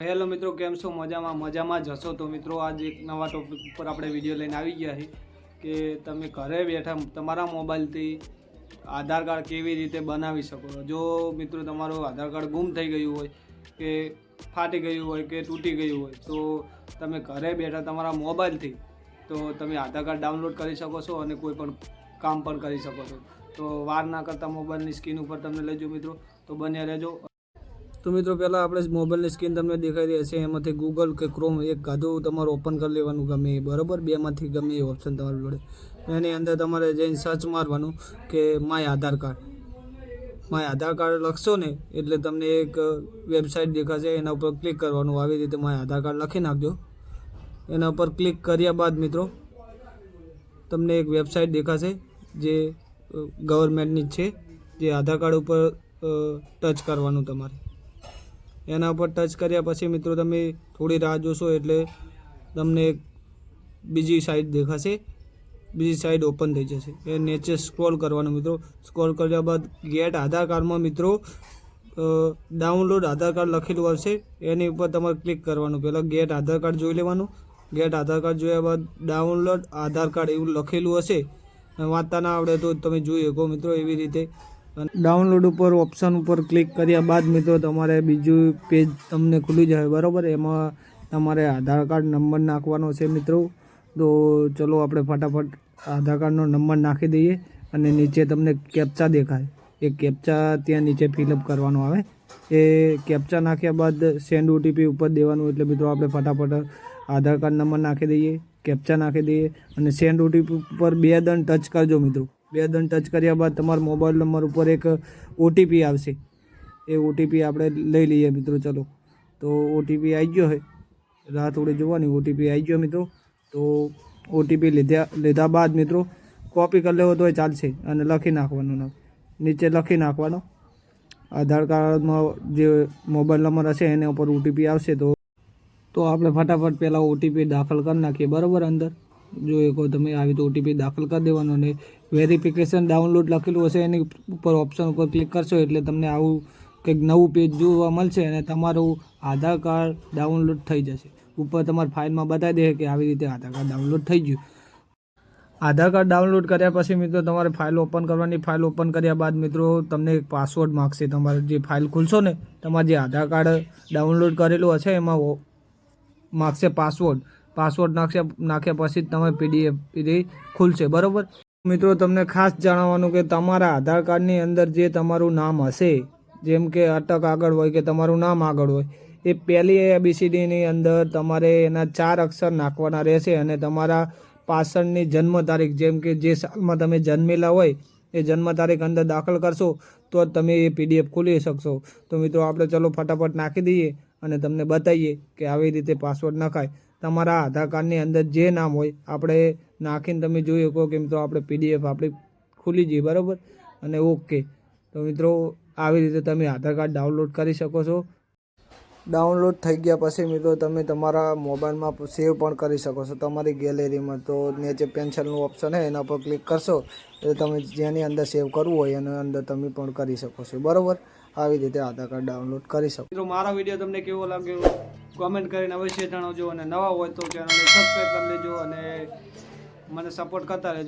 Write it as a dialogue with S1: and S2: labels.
S1: Hello મિત્રો, કેમ છો? મજામાં જ હશો તો મિત્રો આજ એક નવા ટોપિક ઉપર આપણે વિડીયો લઈને આવી ગયા છીએ કે તમે ઘરે બેઠા તમારા મોબાઈલથી આધાર કાર્ડ કેવી રીતે બનાવી શકો. જો મિત્રો તમારું આધાર કાર્ડ ગુમ થઈ ગયું હોય કે ફાટી ગયું હોય કે તૂટી ગયું હોય તો તમે ઘરે બેઠા તમારા મોબાઈલથી તો તમે આધાર કાર્ડ ડાઉનલોડ કરી શકો છો અને કોઈ પણ કામ પણ કરી શકો છો. તો વાર ના કરતાં મોબાઈલની સ્ક્રીન ઉપર તમને લઈ જાઓ મિત્રો, તો બન્યા રહેજો. તો મિત્રો પહેલાં આપણે મોબાઈલની સ્ક્રીન તમને દેખાઈ રહી હશે, એમાંથી ગૂગલ કે ક્રોમ એક ગાધું તમારે ઓપન કરી લેવાનું ગમે એ, બરાબર. બેમાંથી ગમે એ ઓપ્શન તમારું જોડે, એની અંદર તમારે જઈને સર્ચ મારવાનું કે my Aadhaar card. My Aadhaar card લખશો ને એટલે તમને એક વેબસાઇટ દેખાશે, એના ઉપર ક્લિક કરવાનું. આવી રીતે માય આધાર કાર્ડ લખી નાખજો. એના ઉપર ક્લિક કર્યા બાદ મિત્રો તમને એક વેબસાઇટ દેખાશે જે ગવર્મેન્ટની જ છે, જે આધાર કાર્ડ ઉપર ટચ કરવાનું તમારે. એના ઉપર ટચ કર્યા પછી મિત્રો તમે થોડી રાહ જોશો એટલે તમને એક બીજી સાઇટ દેખાશે, બીજી સાઇટ ઓપન થઈ જશે. એ નીચે સ્ક્રોલ કરવાનું મિત્રો. સ્ક્રોલ કર્યા બાદ ગેટ આધાર કાર્ડમાં મિત્રો ડાઉનલોડ આધાર કાર્ડ લખેલું આવશે, એની ઉપર તમારે ક્લિક કરવાનું. પહેલાં ગેટ આધાર કાર્ડ જોઈ લેવાનું. ગેટ આધાર કાર્ડ જોયા બાદ ડાઉનલોડ આધાર કાર્ડ એવું લખેલું હશે, વાંચતા ના આવડે તો તમે જોઈ શકો મિત્રો. એવી રીતે ડાઉનલોડ ઉપર ઓપ્શન ઉપર ક્લિક કર્યા બાદ મિત્રો તમારે બીજું પેજ તમને ખુલી જાય, બરાબર. એમાં તમારે આધાર કાર્ડ નંબર નાખવાનો છે મિત્રો. તો ચલો આપણે ફટાફટ આધાર કાર્ડનો નંબર નાખી દઈએ અને નીચે તમને કેપ્ચા દેખાય, એ કેપ્ચા ત્યાં નીચે ફિલઅપ કરવાનો આવે. એ કેપ્ચા નાખ્યા બાદ સેન્ડ ઓટીપી ઉપર દેવાનું. એટલે મિત્રો આપણે ફટાફટ આધાર કાર્ડ નંબર નાખી દઈએ, કેપ્ચા નાખી દઈએ અને સેન્ડ ઓટીપી ઉપર 2 દન ટચ કરજો મિત્રો. 2 દન ટચ કર્યા બાદ તમારા મોબાઈલ નંબર ઉપર એક ઓટીપી આવશે. એ ઓટીપી આપણે લઈ લઈએ મિત્રો. ચલો, તો ઓટીપી આવી ગયો છે, રાહ થોડી જોવાની. ઓટીપી આવી ગયો મિત્રો. તો ઓટીપી લીધા બાદ મિત્રો કોપી કરી લેવો તોય ચાલશે અને લખી નાખવાનું. નીચે લખી નાખવાનો આધાર કાર્ડમાં જે મોબાઈલ નંબર હશે એના ઉપર ઓટીપી આવશે. તો આપણે ફટાફટ પહેલાં ઓટીપી દાખલ કરી નાખીએ, બરાબર. અંદર જો કહો તમે આવી તો ઓટીપી દાખલ કરી દેવાનો અને વેરિફિકેશન ડાઉનલોડ લખેલું હશે એની ઉપર ઓપ્શન ઉપર ક્લિક કરશો એટલે તમને આવું કંઈક નવું પેજ જોવા મળશે અને તમારું આધાર કાર્ડ ડાઉનલોડ થઈ જશે. ઉપર તમારી ફાઇલમાં બતાવી દે કે આવી રીતે આધાર કાર્ડ ડાઉનલોડ થઈ ગયું. આધાર કાર્ડ ડાઉનલોડ કર્યા પછી મિત્રો તમારે ફાઇલ ઓપન કરવાની. ફાઇલ ઓપન કર્યા બાદ મિત્રો તમને એક પાસવર્ડ માગશે. તમારે જે ફાઇલ ખુલશો ને, તમારે જે આધાર કાર્ડ ડાઉનલોડ કરેલું હશે એમાં માગશે પાસવર્ડ નાખ્યા પછી તમે પીડીએફ ખુલશે, બરાબર. મિત્રો તમને ખાસ જણાવવાનું કે તમારા આધાર કાર્ડની અંદર જે તમારું નામ હશે, જેમ કે અટક આગળ હોય કે તમારું નામ આગળ હોય, એ પહેલી ABCDની અંદર તમારે એના 4 અક્ષર નાખવાના રહેશે અને તમારા પાછળની જન્મ તારીખ, જેમ કે જે સાલમાં તમે જન્મેલા હોય એ જન્મ તારીખ અંદર દાખલ કરશો તો જ તમે એ પીડીએફ ખોલી શકશો. તો મિત્રો આપણે ચલો ફટાફટ નાખી દઈએ અને તમને બતાવીએ કે આવી રીતે પાસવર્ડ નખાય. તમારા આધાર કાર્ડની અંદર જે નામ હોય આપણે નાખીને તમે જોઈ શકો કે મિત્રો આપણે પીડીએફ આપણી ખુલી જઈએ, બરાબર. અને ઓકે. તો મિત્રો આવી રીતે તમે આધાર કાર્ડ ડાઉનલોડ કરી શકો છો. ડાઉનલોડ થઈ ગયા પછી મિત્રો તમે તમારા મોબાઈલમાં સેવ પણ કરી શકો છો તમારી ગેલેરીમાં. તો નીચે પેન્સિલનું ઓપ્શન છે એના પર ક્લિક કરશો એટલે તમે જેની અંદર સેવ કરવું હોય એની અંદર તમે પણ કરી શકો છો, બરાબર. આવી રીતે આધાર કાર્ડ ડાઉનલોડ કરી શકો. મિત્રો મારો વિડીયો તમને કેવો લાગ્યો કોમેન્ટ કરીને અવશ્ય જણાવજો અને નવા હોય તો ચેનલને સબસ્ક્રાઈબ કરી લેજો અને મને સપોર્ટ કરતા રહેજો.